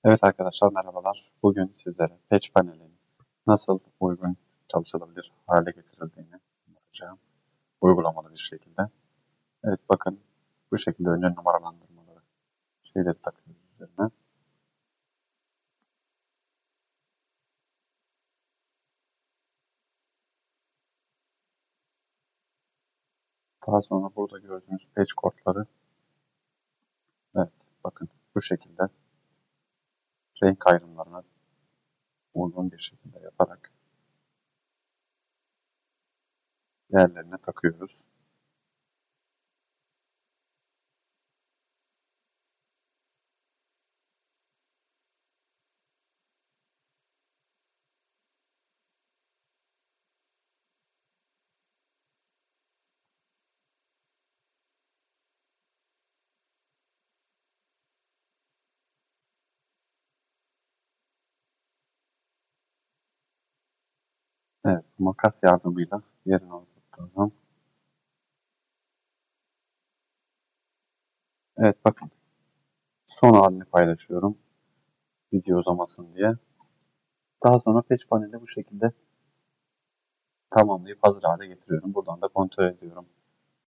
Evet arkadaşlar merhabalar. Bugün sizlere Patch Panel'in nasıl uygun çalışılabilir hale getirildiğini anlatacağım. Uygulamalı bir şekilde. Evet bakın bu şekilde önce numaralandırmaları şeyleri takıyoruz üzerine. Daha sonra burada gördüğünüz patch kodları, evet bakın bu şekilde renk ayrımlarına uygun bir şekilde yaparak yerlerine takıyoruz. Evet makas yardımıyla yerine oturttuğum. Evet bakın son halini paylaşıyorum video uzamasın diye. Daha sonra Patch Panel'i bu şekilde tamamlayıp hazır hale getiriyorum. Buradan da kontrol ediyorum.